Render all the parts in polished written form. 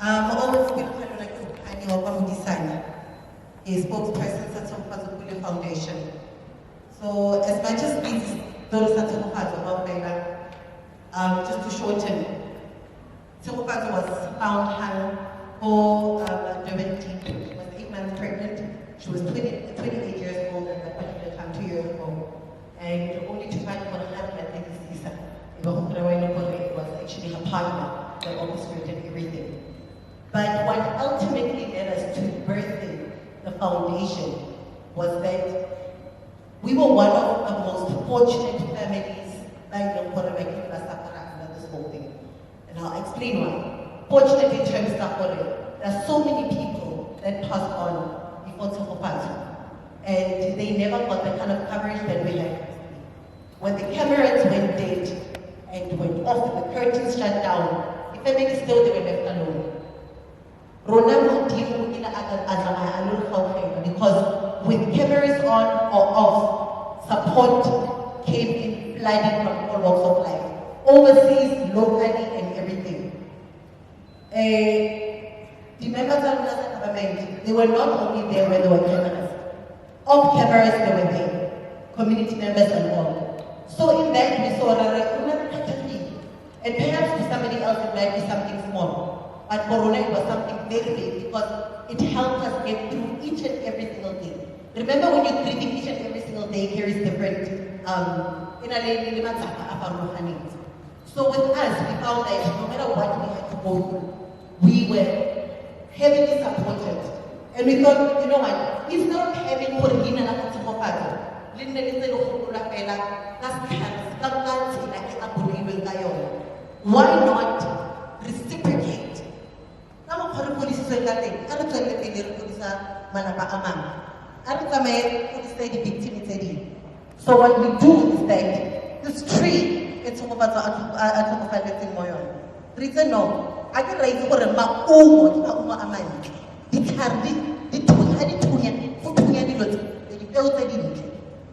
A spokesperson at Tshegofatso Pule Foundation. So as much as these those at Tshegofatso are just to shorten, Tshegofatso was found hung for Durban. She was 8 months pregnant. She was 28 years old at that particular time, 2 years ago. And only to find out that it was actually her partner that orchestrated everything. But what ultimately led us to birthing the foundation was that we were one of the most fortunate families that this whole thing. And I'll explain why. Fortunate in terms of there are so many people that passed on before Tshegofatso, and they never got the kind of coverage that we had. When the cameras went dead and went off, the curtains shut down, the family still they were left alone. Because with cameras on or off, support came in flooding from all walks of life, overseas, locally, and everything. The members of the government, they were not only there when there were cameras. Off cameras, they were there, community members and all. So in that, we saw and perhaps to somebody else it might be something small. But for Rona, it was something very big because it helped us get through each and every single day. Remember when you're treating each and every single day carries different so with us, we found that no matter what we had to go through, we were heavily supported. And we thought, you know what, instead of having Korina na Tshegofatso, why not reciprocate? So what we do is that this tree, it's reason no, I can raise for a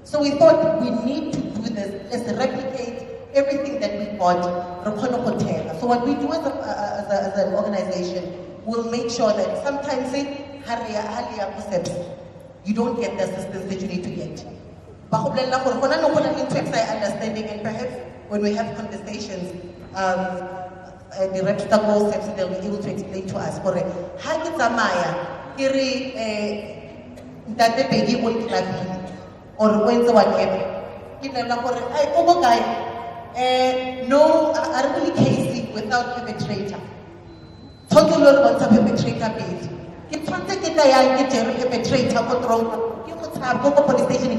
so we thought we need to do this. Let's replicate everything that we got. So what we do as an organization, we'll make sure that sometimes you don't get the assistance that you need to get. Understanding, and perhaps when we have conversations, the reputable steps they'll be able to explain to us. Or when whatever. No, I don't really case without perpetrator. Total Lord wants a perpetrator base. If you take it, I get a perpetrator, go police station,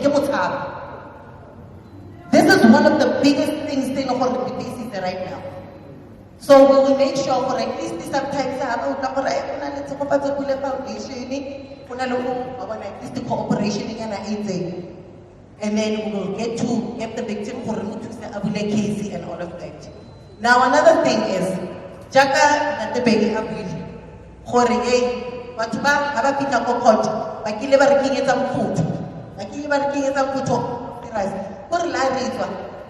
this is one of the biggest things they know for the basis right now. So we will make sure for at least sometimes Tshegofatso Pule Foundation, at least the cooperation in and then we will get the victim for the case and all of that. Now another thing is, Jaka the baby abuli. Watuba haba pita court. Bakile bariking some food. Bakile bariking some food.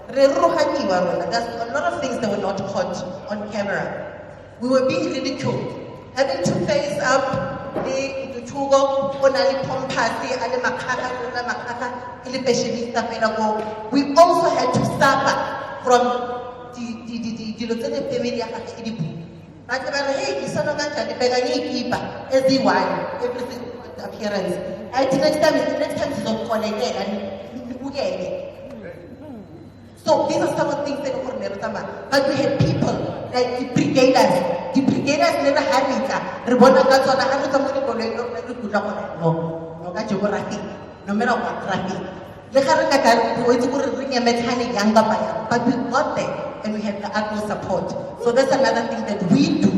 There's a lot of things that were not caught on camera. We were being ridiculed. Having to face up the Tugo, Onali Pompasi, Ale Makaka, we also had to suffer from the family but hey, son of everything appearance. Next time is not connected and so these are some of the things that were never done. But we had people like the brigaders. The brigaders never had it. No matter what traffic. But we got there and we had the utmost support. So that's another thing that we do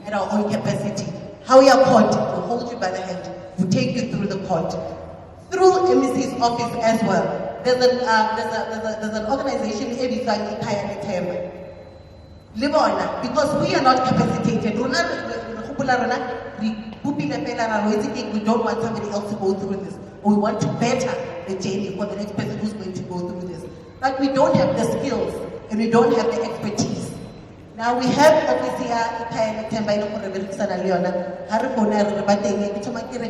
at our own capacity. How we are caught, we hold you by the hand, we take you through the court. Through MEC's office as well. There's an organization, because we are not capacitated. We don't want somebody else to go through this. We want to better the journey for the next person who's going to go through this. But we don't have the skills and we don't have the expertise. Now we have obviously a time temba ilo gore berekisana le yona ha re bona re ba teng ke thoma ke re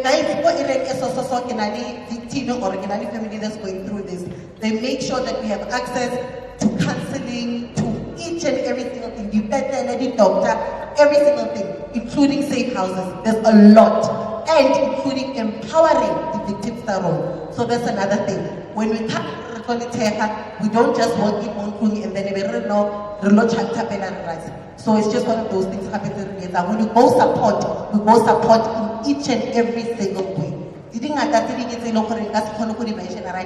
guys go ere ke so ke na le victim or ke na le family that's going through this. They make sure that we have access to counseling, to each and every single thing, the vet, the doctor, every single thing, including safe houses. There's a lot, and including empowering the victims that role. So that's another thing. When we come we don't just work in Monkuni and then we know so it's just one of those things happening. When you go support, we go support in each and every single way. Right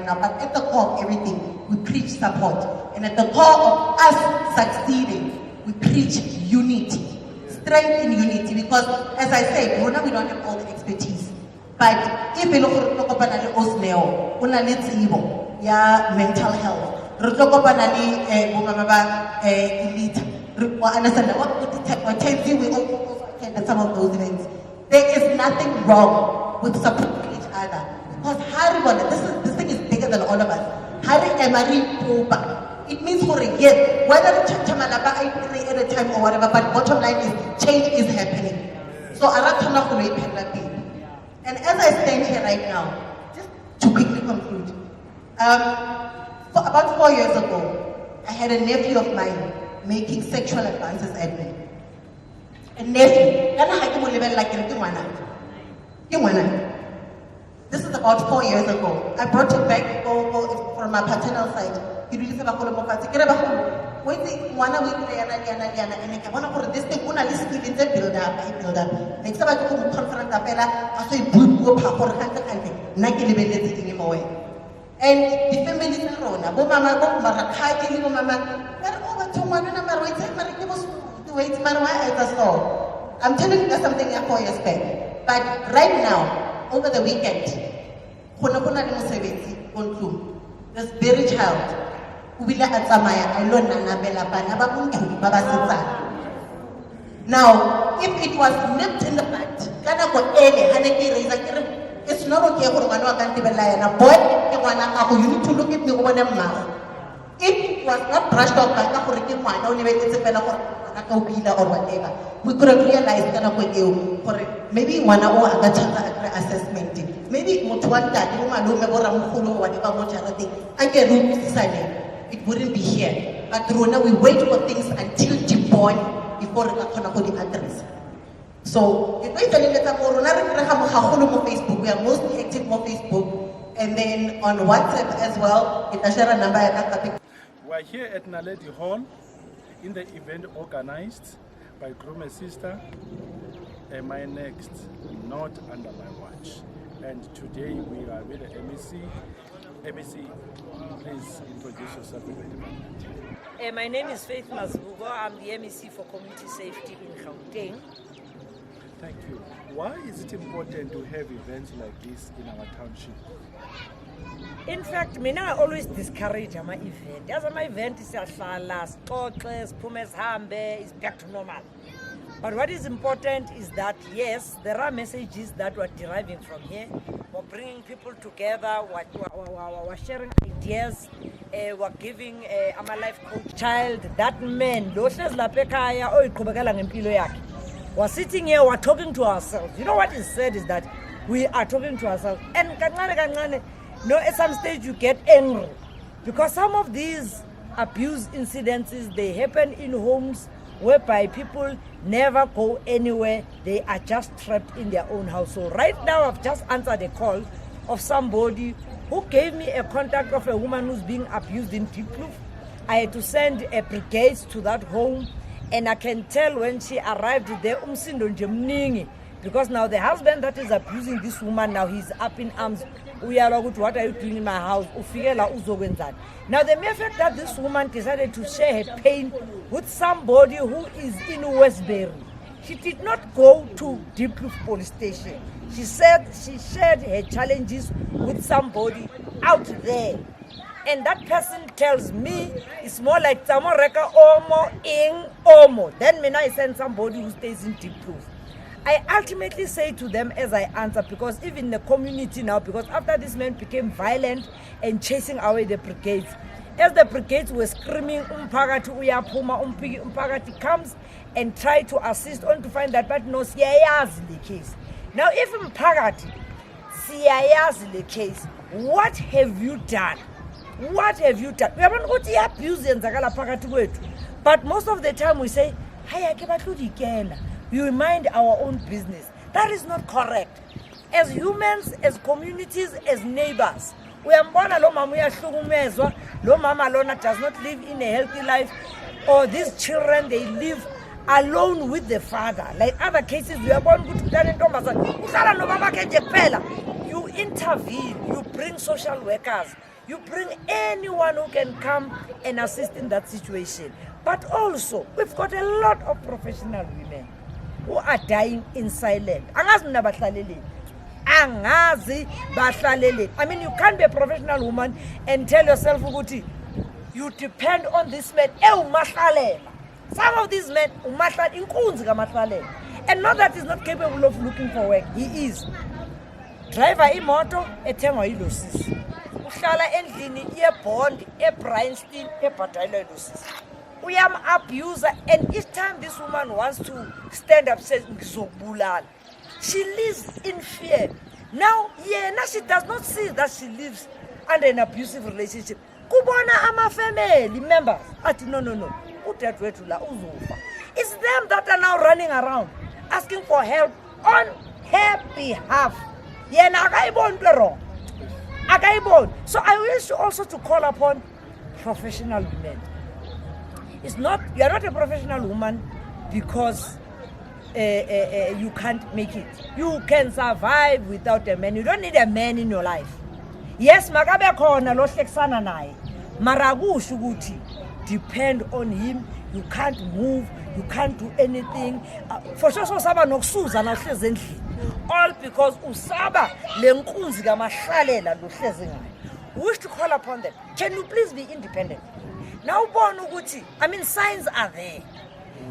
now, but at the core of everything, we preach support. And at the core of us succeeding, we preach unity. Strength in unity. Because as I said, we don't have all the expertise. But if you look at mental health, some of those events. There is nothing wrong with supporting each other. Because this thing is bigger than all of us. It means for a yes, whether at a time or whatever, but bottom line is change is happening. So and as I stand here right now, just to quickly conclude, for about 4 years ago, I had a nephew of mine making sexual advances at me. A nephew. This is about 4 years ago. I brought it back from my paternal side. This thing build up. Next time I go to conference, and the family is Rona. I'm telling you something 4 years back. But right now, over the weekend, this very child who will now, if it was nipped in the bud, it's not okay for one to be lying. A boy, you need to look at me over the mouth. If it was not brushed off by the only way it's a or whatever, we could have realized that for maybe one hour assessment. Maybe one that it wouldn't be here. But Rona, we wait for things until deep born before we address. So, we are mostly active on Facebook and then on WhatsApp as well. We are here at Naledi Hall in the event organized by Groom Sister, My Next, Not Under My Watch. And today we are with the MEC. MEC, please introduce yourself. My name is Faith Mazvugo. I'm the MEC for Community Safety in Gauteng. Thank you. Why is it important to have events like this in our township? In fact, I always discourage my event. As my event is is back to normal. But what is important is that, yes, there are messages that we're deriving from here. We're bringing people together, we're sharing ideas, we're giving a life coach child, that man, we're sitting here, we're talking to ourselves. You know what is said is that we are talking to ourselves. And at some stage you get angry because some of these abuse incidences, they happen in homes whereby people never go anywhere. They are just trapped in their own house. So right now I've just answered a call of somebody who gave me a contact of a woman who's being abused in Diepkloof. I had to send a brigade to that home, and I can tell when she arrived there, because now the husband that is abusing this woman, now he's up in arms. What are you doing in my house? Now the mere fact that this woman decided to share her pain with somebody who is in Westbury, she did not go to Diepkloof police station. She said she shared her challenges with somebody out there. And that person tells me it's more like Tamoreka Omo in Omo. Then I send somebody who stays in Diepkloof. I ultimately say to them as I answer, because even the community now, because after this man became violent and chasing away the brigades, as the brigades were screaming, umphakathi uyaphuma, umphakathi comes and try to assist on to find that, but no, siyayazi the case. Now, if umphakathi siyayazi the case, what have you done? What have you done? We haven't got the abuse yenzakala phakathi kwethu, but most of the time we say, we mind our own business. That is not correct. As humans, as communities, as neighbors, uyambona lo mama uyahlukumezwa, lo mama lona does not live in a healthy life, or these children, they live alone with the father. Like other cases, you intervene, you bring social workers, you bring anyone who can come and assist in that situation. But also, we've got a lot of professional women who are dying in silence. I mean, you can't be a professional woman and tell yourself, you depend on this man. Some of these men, and not that he's not capable of looking for work. He is. Driver imoto, ethenga ilosis. Uhlala endlini yebond, eBryanston, ebhadalelwa ilosis. Uyam abuser, and each time this woman wants to stand up, says ngizokubulala. She lives in fear. Now, now she does not see that she lives under an abusive relationship. Kubona ama family members. No. It's them that are now running around asking for help on her behalf. So I wish also to call upon professional women. It's not, you are not a professional woman because you can't make it. You can survive without a man. You don't need a man in your life. Yes, makabe khona lo hleksana naye. Mara kusho ukuthi depend on him. You can't move, you can't do anything. For sure saba nokusuza na uhlezi endlini. All because usaba lenkunzi kamahlalela lo hlezi ngayo. We wish to call upon them. Can you please be independent? Now ubona ukuthi, I mean, signs are there.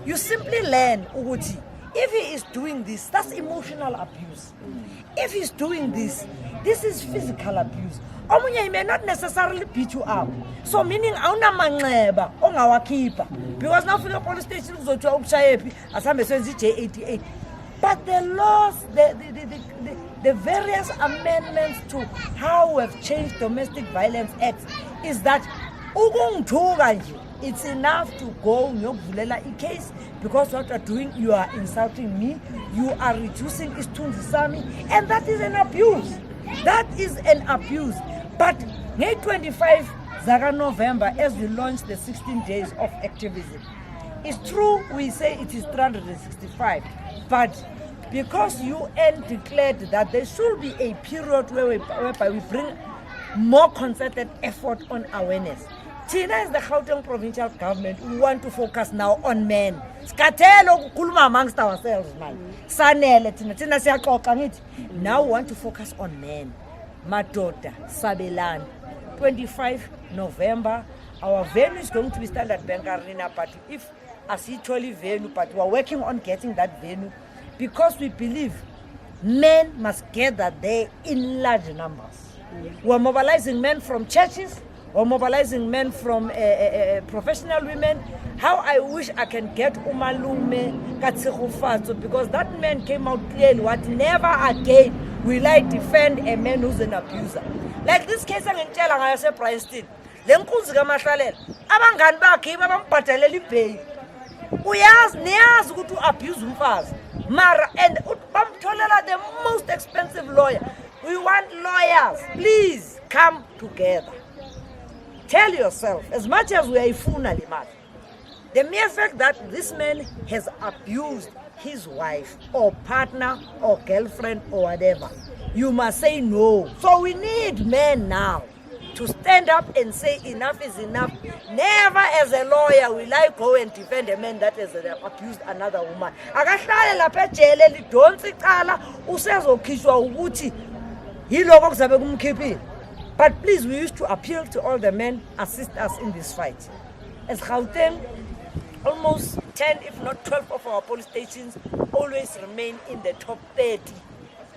You simply learn ukuthi if he is doing this, that's emotional abuse. If he's doing this, this is physical abuse. Omunye may not necessarily beat you up. So meaning awuna manxeba ongawakhipha. Because now for the police station uzothiwa ukushayephi asambe senze J88. But the laws, the various amendments to how we have changed Domestic Violence Act is that it's enough to go nyokuvulela a case because what you're doing, you are insulting me, you are reducing isithunzi sami, and that is an abuse. That is an abuse. But May 25 Zaka November, as we launch the 16 days of activism, it's true we say it is 365, but because UN declared that there should be a period whereby we bring more concerted effort on awareness. Tina is the Gauteng provincial government. We want to focus now on men. Skathelo kukhuluma amongst ourselves, man. Sanele tina siyaxoxa ngithi. Now we want to focus on men. Madoda, Sabelani. 25 November. Our venue is going to be Standard Bank Arena, but if Asitoli venue, but we are working on getting that venue because we believe men must gather there in large numbers. We are mobilizing men from churches. Or mobilizing men from professional women. How I wish I can get Umalume Tshegofatso, because that man came out clearly what never again will I defend a man who's an abuser. Like this case I'm telling I say Bryanston. Lenkunzi kamahlalela. Abangani bakhe bambhadalela ibheyi. Uyazi niyazi ukuthi abuse umfazi. Mara and bamtholela the most expensive lawyer. We want lawyers. Please come together. Tell yourself, as much as we are funally mad, the mere fact that this man has abused his wife or partner or girlfriend or whatever, you must say no. So we need men now to stand up and say enough is enough. Never as a lawyer will I go and defend a man that has abused another woman. Akahlale lapha ejele lidonsa icala usezokhishwa ukuthi yiloko kuzabe kumkhiphile. But please, we used to appeal to all the men, assist us in this fight. As Gauteng, almost 10, if not 12 of our police stations always remain in the top 30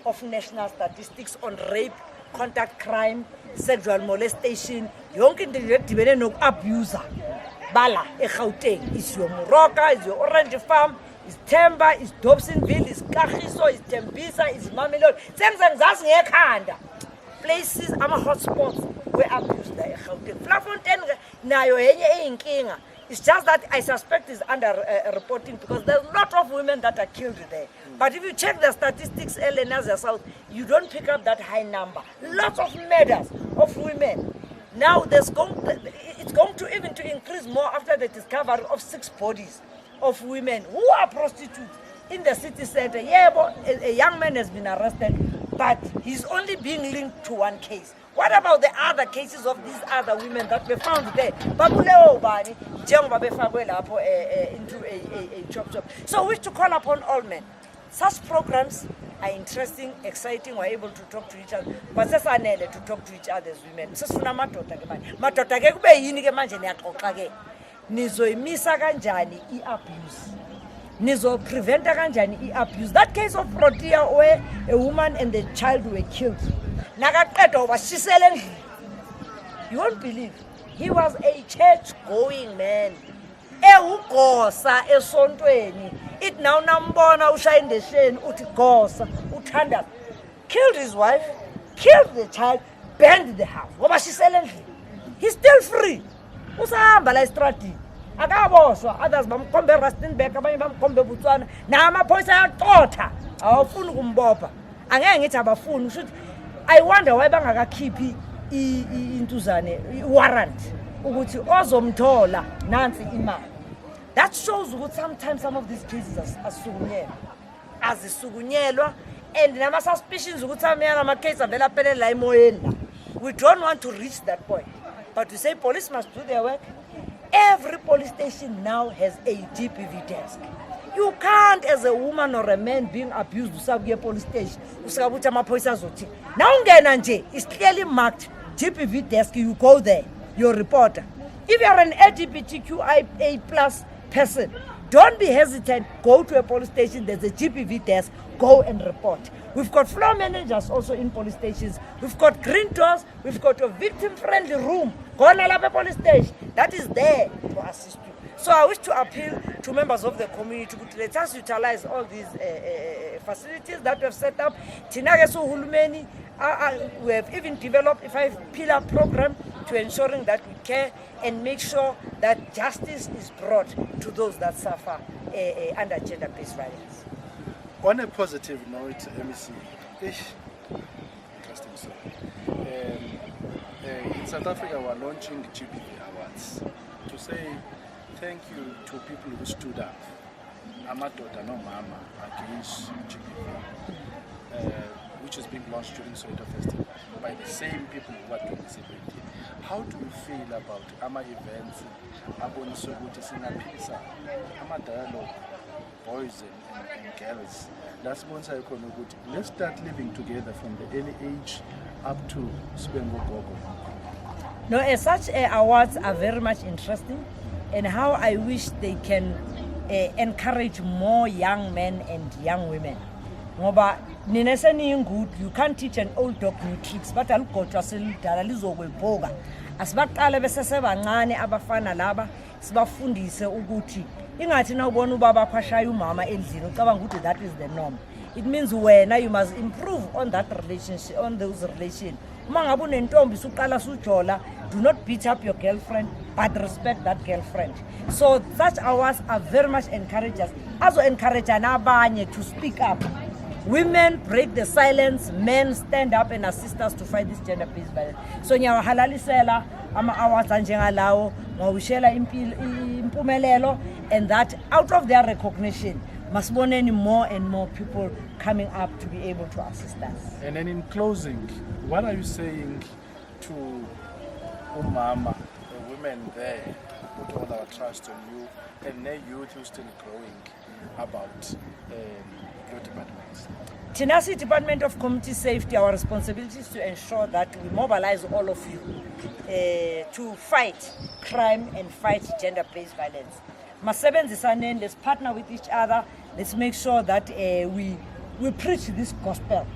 of national statistics on rape, contact crime, sexual molestation, yonke into edibene noku-abuser bala eGauteng is your Moroka, is your Orange Farm, is Themba, is Dobsonville, is Kagiso, is Tembisa, is Mamelodi. Sengizazi ngekhanda. Places ama-hotspots where abuse la eGauteng. Vlafontein nayo yenye eyinkinga. It's just that I suspect is under reporting because there's a lot of women that are killed there. But if you check the statistics, Nazia South, you don't pick up that high number. Lots of murders of women. Now it's going to even to increase more after the discovery of 6 bodies of women who are prostitutes in the city center. Yeah, but a young man has been arrested, but he's only being linked to 1 case. What about the other cases of these other women that were found there? Into a chop. So we wish to call upon all men. Such programs are interesting, exciting, we're able to talk to each other. But that's to talk to each other as women. Nizoimisa kanjani i-abuse. Nizo-preventa kanjani i-abuse. That case of Protea where a woman and the child were killed. You won't believe. He was a church-going man. Eugosa esontweni. It now nambona ushayinde sheni uthi gosa uthanda. Killed his wife, killed the child, burned the house. Ngoba shisele endlini. He's still free. Usahamba la estrati. Akaboswa. Others bamkhombe Rustenburg, abanye bamkhombe Botswana. Na amaphoyisa ayaqotha. Awufuni kumbopha. Angeke ngithi abafuni. Ushuthi I wonder why bangakakhiphi intuzane warrant ukuthi ozomthola nansi imali. That shows ukuthi sometimes some of these cases are azisukunyelwa and nama suspicions ukuthi amyana ama case avela phelela emoyeni. We don't want to reach that point, but we say police must do their work. Every police station now has a GPV desk. You can't, as a woman or a man being abused, usabuye police station. Usabuta amaphoyisa azothi. Now ungena nje, it's clearly marked GPV desk. You go there, you're a reporter. If you're an LGBTQIA+ person, don't be hesitant. Go to a police station. There's a GPV desk. Go and report. We've got floor managers also in police stations. We've got green doors. We've got a victim-friendly room. Go to a police station. That is there to assist you. So I wish to appeal to members of the community to let us utilize all these facilities that we have set up. Tinageso Hulumeni, we have even developed a 5-pillar program to ensuring that we care and make sure that justice is brought to those that suffer under gender-based violence. On a positive note, MEC, interesting story. In South Africa, we're launching GPV Awards to say thank you to people who stood up, Amadoda no Mama, against GPV, which is being launched during Soweto Festival by the same people who are doing this event. How do you feel about AMA events, Aboniso Guti Sinapisa, AMA dialogue, boys and girls? That's Bonsa Ekonoguti. Let's start living together from the early age up to Spengo Gogo. No, as such awards are very much interesting, and how I wish they can encourage more young men and young women. Ngoba nineseni good, you can't teach an old dog new tricks, but alukotshwa selidala lizokwephoka. Asibaqale besesebancane abafana laba sibafundise ukuthi ingathi na ubona ubaba akhwashaya umama endlini ucabanga ukuthi that is the norm. It means wena you must improve on that relationship, on those relations. Uma ngabe unentombi suqala sujola, do not beat up your girlfriend, but respect that girlfriend. So such awards are very much encouragers. Also encourage abanye to speak up. Women break the silence, men stand up and assist us to fight this gender-based violence. So ngiyawahalalisela ama awards anjengalawo ngawushela impumelelo, and that out of their recognition masiboneni more and more people coming up to be able to assist us. And then in closing, what are you saying to Umama, the women there who put all our trust on you, and their youth who's still growing about your departments? Tinasi Department of Community Safety, our responsibility is to ensure that we mobilize all of you to fight crime and fight gender-based violence. Masebenzisane, let's partner with each other. Let's make sure that we preach this gospel.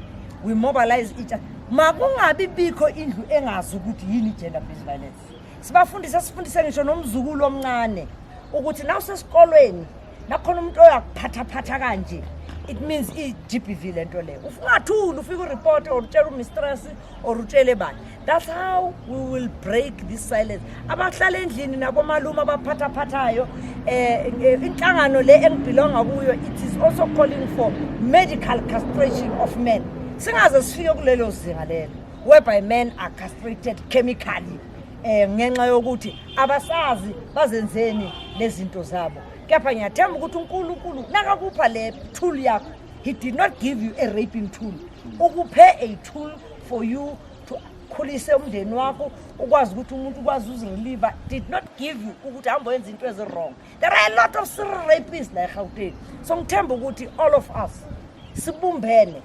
We mobilize each other. Makungabi bikho indlu engazi ukuthi yini gender-based violence. sifundise ngisho nomzukulu omncane ukuthi nawu sesikolweni nakhona umuntu oyakuphatha kanje. It means GBV lento le. Ufungathuli ufika ureport or utshela umistress or utshele bani. That's how we will break this silence. Abahlala endlini nabo malume abaphathayo inhlangano le engibelonga kuyo, it is also calling for medical castration of men. Singaze sifike kulelo zinga lelo whereby men are castrated chemically ngenxa yokuthi abasazi bazenzeni lezinto zabo. Kepha ngiyathemba ukuthi uNkulunkulu nakakupha le tool yakho, he did not give you a raping tool. Ukuphe a tool for you to khulise umndeni wakho, ukwazi ukuthi umuntu ukwazi uzirelieve. Did not give you ukuthi hamba wenza into wrong. There are a lot of serial rapists like Gauteng. So ngithemba ukuthi all of us sibumbene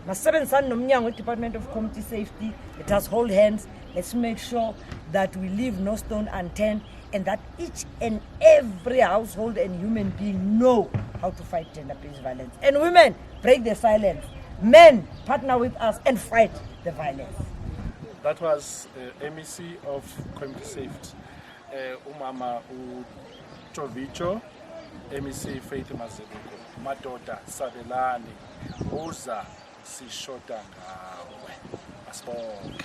masebenzisana nomnyango we-Department of Community Safety. Let us hold hands. Let's make sure that we leave no stone unturned and that each and every household and human being know how to fight gender-based violence. And women, break the silence. Men, partner with us and fight the violence. That was MEC of Community Safety, Umama Tshegofatso, MEC Faith Mazebuko, Madoda Sabelani, Uza Sishoda Ngawe. Asibonke.